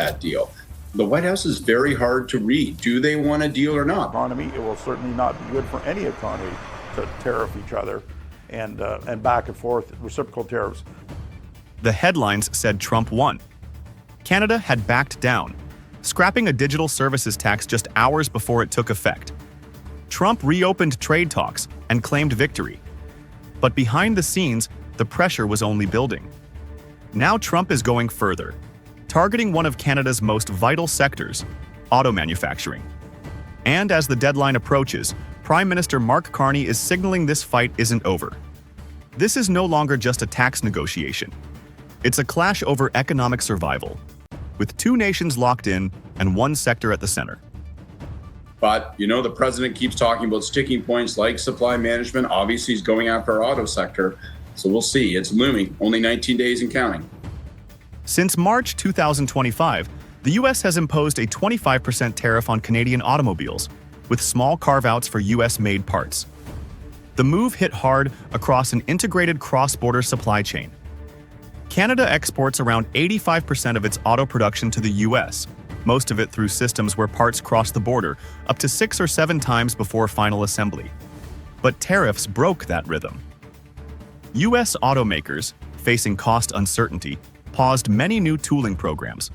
that deal. The White House is very hard to read. Do they want a deal or not? Economy, it will certainly not be good for any economy to tariff each other and back and forth, reciprocal tariffs. The headlines said Trump won. Canada had backed down, scrapping a digital services tax just hours before it took effect. Trump reopened trade talks and claimed victory. But behind the scenes, the pressure was only building. Now Trump is going further, targeting one of Canada's most vital sectors, auto manufacturing. And as the deadline approaches, Prime Minister Mark Carney is signaling this fight isn't over. This is no longer just a tax negotiation. It's a clash over economic survival, with two nations locked in and one sector at the center. But, the president keeps talking about sticking points like supply management. Obviously, he's going after our auto sector. So we'll see. It's looming. Only 19 days and counting. Since March 2025, the U.S. has imposed a 25% tariff on Canadian automobiles, with small carve-outs for U.S.-made parts. The move hit hard across an integrated cross-border supply chain. Canada exports around 85% of its auto production to the U.S., most of it through systems where parts cross the border up to 6 or 7 times before final assembly. But tariffs broke that rhythm. U.S. automakers, facing cost uncertainty, paused many new tooling programs.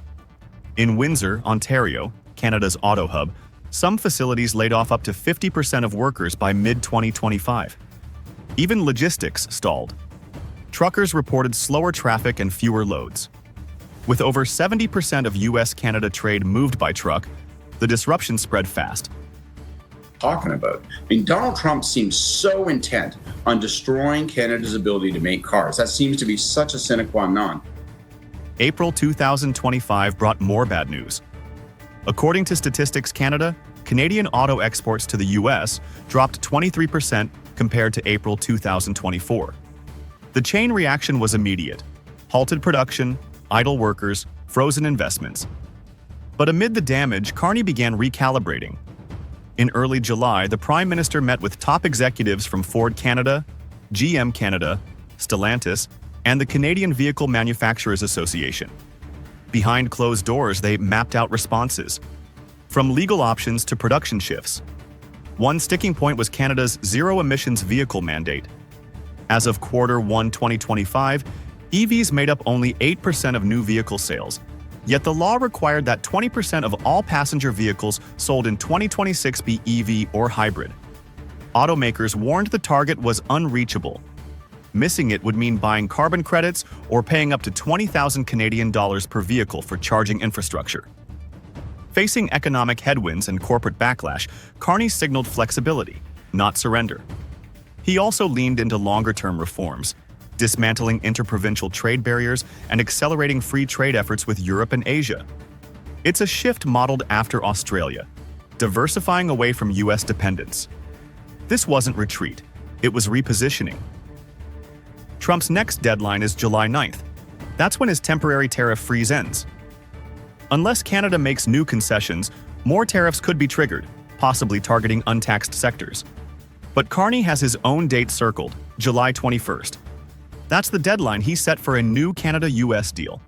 In Windsor, Ontario, Canada's auto hub, some facilities laid off up to 50% of workers by mid-2025. Even logistics stalled. Truckers reported slower traffic and fewer loads. With over 70% of U.S.-Canada trade moved by truck, the disruption spread fast. Talking about. Donald Trump seems so intent on destroying Canada's ability to make cars. That seems to be such a sine qua non. April 2025 brought more bad news. According to Statistics Canada, Canadian auto exports to the U.S. dropped 23% compared to April 2024. The chain reaction was immediate: halted production, idle workers, frozen investments. But amid the damage, Carney began recalibrating. In early July, the Prime Minister met with top executives from Ford Canada, GM Canada, Stellantis, and the Canadian Vehicle Manufacturers Association. Behind closed doors, they mapped out responses, from legal options to production shifts. One sticking point was Canada's zero-emissions vehicle mandate. As of Q1 2025, EVs made up only 8% of new vehicle sales, yet the law required that 20% of all passenger vehicles sold in 2026 be EV or hybrid. Automakers warned the target was unreachable. Missing it would mean buying carbon credits or paying up to 20,000 Canadian dollars per vehicle for charging infrastructure. Facing economic headwinds and corporate backlash, Carney signaled flexibility, not surrender. He also leaned into longer-term reforms, dismantling interprovincial trade barriers and accelerating free trade efforts with Europe and Asia. It's a shift modeled after Australia, diversifying away from U.S. dependence. This wasn't retreat, it was repositioning. Trump's next deadline is July 9th. That's when his temporary tariff freeze ends. Unless Canada makes new concessions, more tariffs could be triggered, possibly targeting untaxed sectors. But Carney has his own date circled, July 21st. That's the deadline he set for a new Canada-US deal.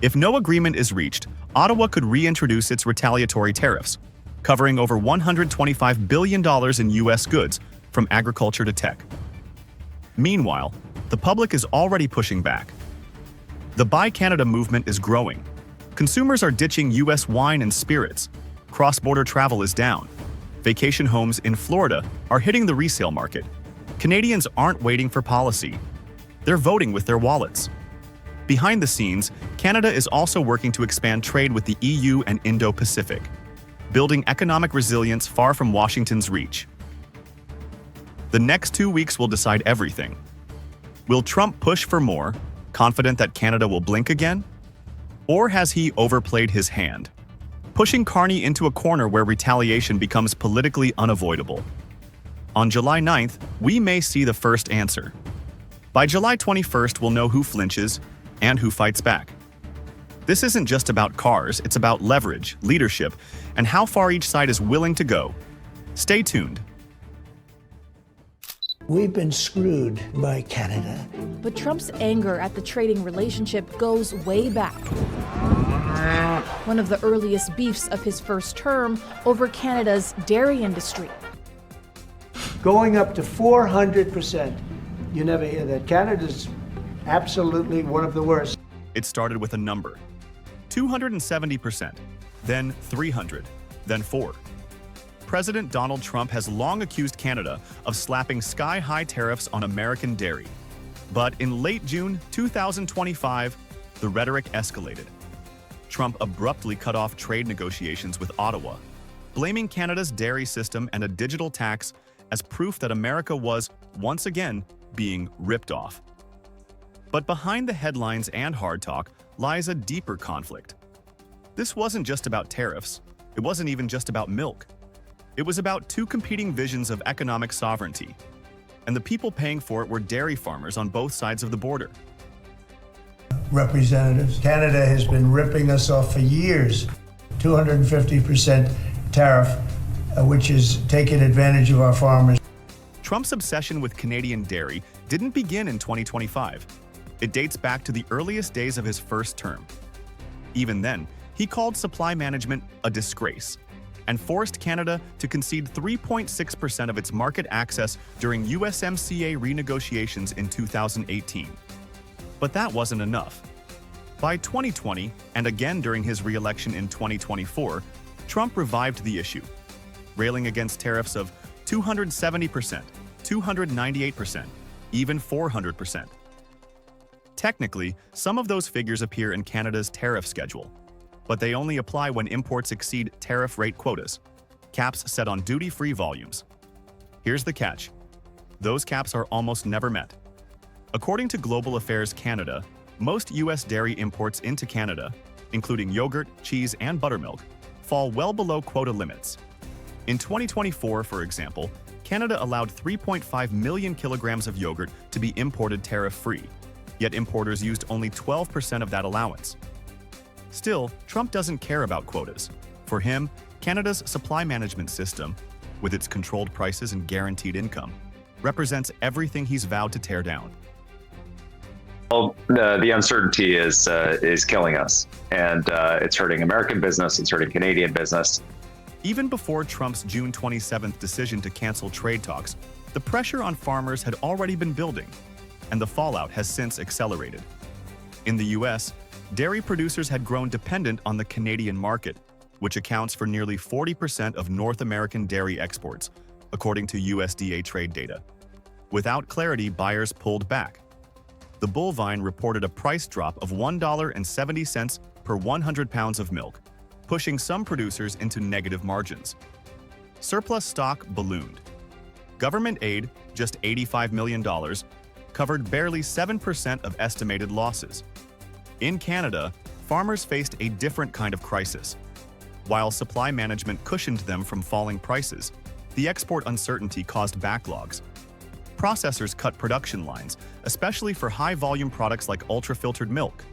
If no agreement is reached, Ottawa could reintroduce its retaliatory tariffs, covering over $125 billion in U.S. goods, from agriculture to tech. Meanwhile, the public is already pushing back. The Buy Canada movement is growing. Consumers are ditching U.S. wine and spirits. Cross-border travel is down. Vacation homes in Florida are hitting the resale market. Canadians aren't waiting for policy. They're voting with their wallets. Behind the scenes, Canada is also working to expand trade with the EU and Indo-Pacific, building economic resilience far from Washington's reach. The next 2 weeks will decide everything. Will Trump push for more, confident that Canada will blink again? Or has he overplayed his hand, pushing Carney into a corner where retaliation becomes politically unavoidable? On July 9th, we may see the first answer. By July 21st, we'll know who flinches and who fights back. This isn't just about cars, it's about leverage, leadership, and how far each side is willing to go. Stay tuned. We've been screwed by Canada. But Trump's anger at the trading relationship goes way back. one of the earliest beefs of his first term over Canada's dairy industry. Going up to 400%. You never hear that. Canada's absolutely one of the worst. It started with a number: 270%, then 300, then 4. President Donald Trump has long accused Canada of slapping sky-high tariffs on American dairy. But in late June 2025, the rhetoric escalated. Trump abruptly cut off trade negotiations with Ottawa, blaming Canada's dairy system and a digital tax as proof that America was, once again, being ripped off. But behind the headlines and hard talk lies a deeper conflict. This wasn't just about tariffs. It wasn't even just about milk. It was about two competing visions of economic sovereignty, and the people paying for it were dairy farmers on both sides of the border. Representatives, Canada has been ripping us off for years. 250% tariff, which is taking advantage of our farmers. Trump's obsession with Canadian dairy didn't begin in 2025. It dates back to the earliest days of his first term. Even then, he called supply management a disgrace and forced Canada to concede 3.6% of its market access during USMCA renegotiations in 2018. But that wasn't enough. By 2020, and again during his re-election in 2024, Trump revived the issue, railing against tariffs of 270%, 298%, even 400%. Technically, some of those figures appear in Canada's tariff schedule, but they only apply when imports exceed tariff rate quotas, caps set on duty-free volumes. Here's the catch: those caps are almost never met. According to Global Affairs Canada, most U.S. dairy imports into Canada, including yogurt, cheese, and buttermilk, fall well below quota limits. In 2024, for example, Canada allowed 3.5 million kilograms of yogurt to be imported tariff-free, yet importers used only 12% of that allowance. Still, Trump doesn't care about quotas. For him, Canada's supply management system, with its controlled prices and guaranteed income, represents everything he's vowed to tear down. Well, the uncertainty is killing us, and it's hurting American business, it's hurting Canadian business. Even before Trump's June 27th decision to cancel trade talks, the pressure on farmers had already been building, and the fallout has since accelerated. In the U.S., dairy producers had grown dependent on the Canadian market, which accounts for nearly 40% of North American dairy exports, according to USDA trade data. Without clarity, buyers pulled back. The Bullvine reported a price drop of $1.70 per 100 pounds of milk, pushing some producers into negative margins. Surplus stock ballooned. Government aid, just $85 million, covered barely 7% of estimated losses. In Canada, farmers faced a different kind of crisis. While supply management cushioned them from falling prices, the export uncertainty caused backlogs. Processors cut production lines, especially for high-volume products like ultra-filtered milk.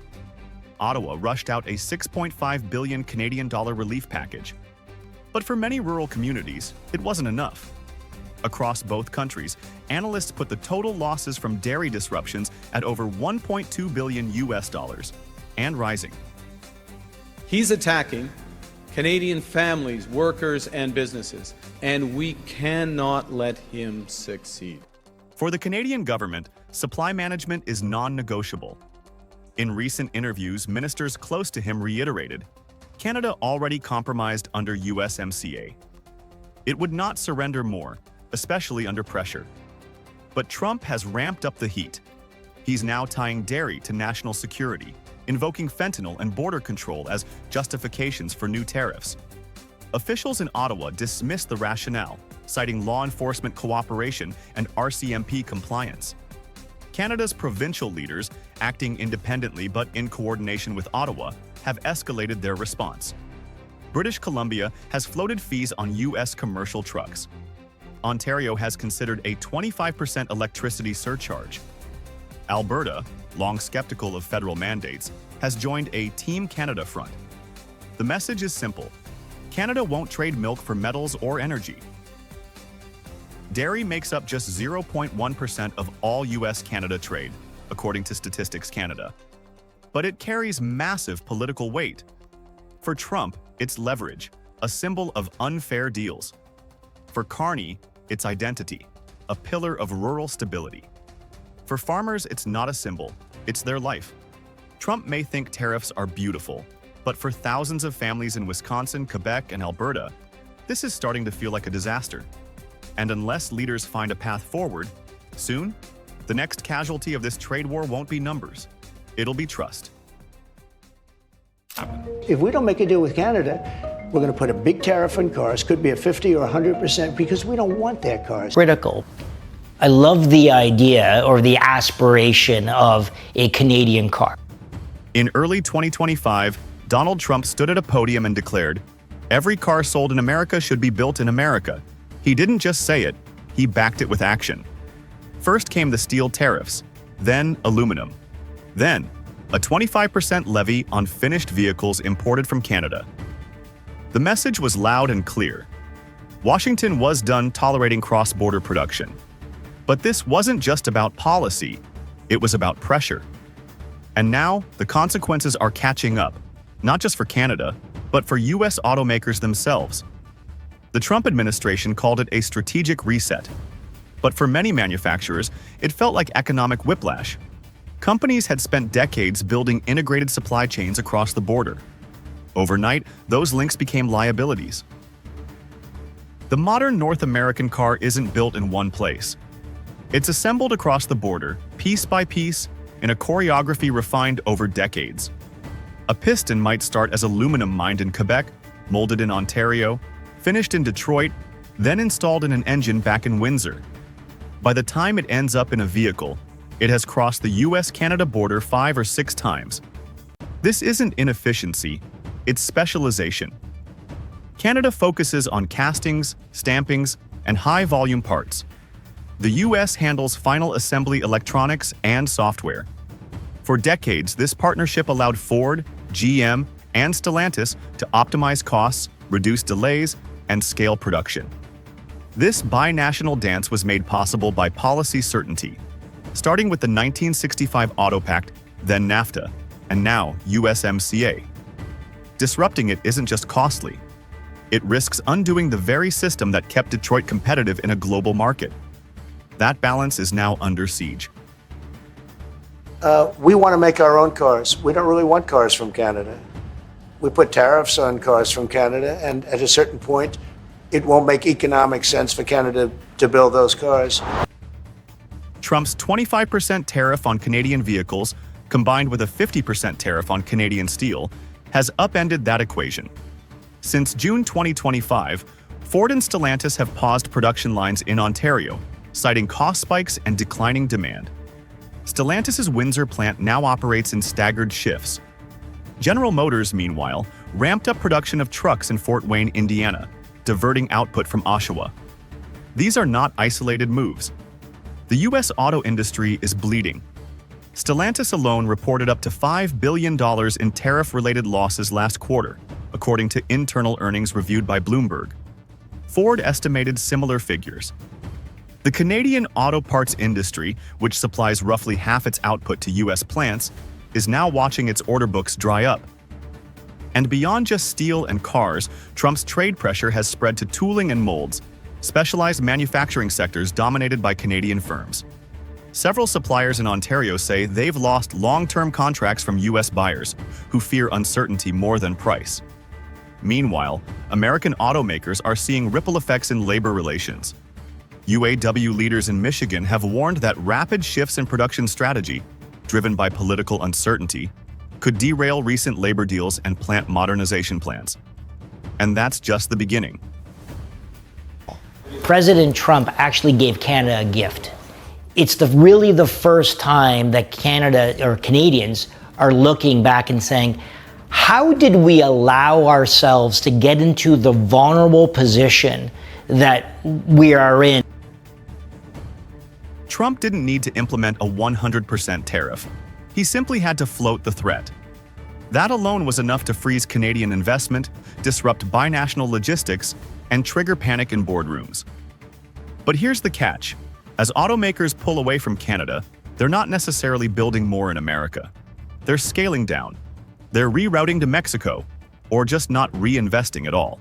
Ottawa rushed out a $6.5 billion Canadian dollar relief package. But for many rural communities, it wasn't enough. Across both countries, analysts put the total losses from dairy disruptions at over $1.2 billion and rising. He's attacking Canadian families, workers, and businesses, and we cannot let him succeed. For the Canadian government, supply management is non-negotiable. In recent interviews, ministers close to him reiterated, Canada already compromised under USMCA. It would not surrender more, especially under pressure. But Trump has ramped up the heat. He's now tying dairy to national security, invoking fentanyl and border control as justifications for new tariffs. Officials in Ottawa dismissed the rationale, citing law enforcement cooperation and RCMP compliance. Canada's provincial leaders, acting independently but in coordination with Ottawa, have escalated their response. British Columbia has floated fees on U.S. commercial trucks. Ontario has considered a 25% electricity surcharge. Alberta, long skeptical of federal mandates, has joined a Team Canada front. The message is simple: Canada won't trade milk for metals or energy. Dairy makes up just 0.1% of all U.S.-Canada trade, according to Statistics Canada. But it carries massive political weight. For Trump, it's leverage, a symbol of unfair deals. For Carney, it's identity, a pillar of rural stability. For farmers, it's not a symbol, it's their life. Trump may think tariffs are beautiful, but for thousands of families in Wisconsin, Quebec, and Alberta, this is starting to feel like a disaster. And unless leaders find a path forward, soon, the next casualty of this trade war won't be numbers, it'll be trust. If we don't make a deal with Canada, we're going to put a big tariff on cars, could be a 50 or 100%, because we don't want their cars. Critical. I love the idea or the aspiration of a Canadian car. In early 2025, Donald Trump stood at a podium and declared, "Every car sold in America should be built in America." He didn't just say it, he backed it with action. First came the steel tariffs, then aluminum, then a 25% levy on finished vehicles imported from Canada. The message was loud and clear. Washington was done tolerating cross-border production. But this wasn't just about policy, it was about pressure. And now, the consequences are catching up, not just for Canada, but for US automakers themselves. The Trump administration called it a strategic reset. But for many manufacturers, it felt like economic whiplash. Companies had spent decades building integrated supply chains across the border. Overnight, those links became liabilities. The modern North American car isn't built in one place. It's assembled across the border, piece by piece, in a choreography refined over decades. A piston might start as aluminum mined in Quebec, molded in Ontario, finished in Detroit, then installed in an engine back in Windsor. By the time it ends up in a vehicle, it has crossed the US-Canada border 5 or 6 times. This isn't inefficiency, it's specialization. Canada focuses on castings, stampings, and high-volume parts. The US handles final assembly electronics and software. For decades, this partnership allowed Ford, GM, and Stellantis to optimize costs, reduce delays, and scale production. This binational dance was made possible by policy certainty, starting with the 1965 Auto Pact, then NAFTA, and now USMCA. Disrupting it isn't just costly. It risks undoing the very system that kept Detroit competitive in a global market. That balance is now under siege. We want to make our own cars. We don't really want cars from Canada. We put tariffs on cars from Canada, and at a certain point, it won't make economic sense for Canada to build those cars. Trump's 25% tariff on Canadian vehicles, combined with a 50% tariff on Canadian steel, has upended that equation. Since June 2025, Ford and Stellantis have paused production lines in Ontario, citing cost spikes and declining demand. Stellantis' Windsor plant now operates in staggered shifts. General Motors, meanwhile, ramped up production of trucks in Fort Wayne, Indiana, diverting output from Oshawa. These are not isolated moves. The U.S. auto industry is bleeding. Stellantis alone reported up to $5 billion in tariff-related losses last quarter, according to internal earnings reviewed by Bloomberg. Ford estimated similar figures. The Canadian auto parts industry, which supplies roughly half its output to U.S. plants, is now watching its order books dry up. And beyond just steel and cars, Trump's trade pressure has spread to tooling and molds, specialized manufacturing sectors dominated by Canadian firms. Several suppliers in Ontario say they've lost long-term contracts from U.S. buyers, who fear uncertainty more than price. Meanwhile, American automakers are seeing ripple effects in labor relations. UAW leaders in Michigan have warned that rapid shifts in production strategy, driven by political uncertainty, could derail recent labor deals and plant modernization plans. And that's just the beginning. President Trump actually gave Canada a gift. It's really the first time that Canada or Canadians are looking back and saying, how did we allow ourselves to get into the vulnerable position that we are in? Trump didn't need to implement a 100% tariff. He simply had to float the threat. That alone was enough to freeze Canadian investment, disrupt binational logistics, and trigger panic in boardrooms. But here's the catch. As automakers pull away from Canada, they're not necessarily building more in America. They're scaling down. They're rerouting to Mexico, or just not reinvesting at all.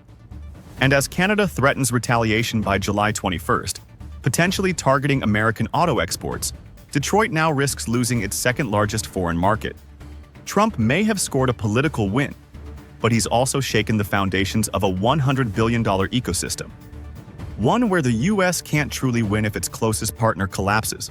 And as Canada threatens retaliation by July 21st, potentially targeting American auto exports, Detroit now risks losing its second-largest foreign market. Trump may have scored a political win, but he's also shaken the foundations of a $100 billion ecosystem. One where the U.S. can't truly win if its closest partner collapses,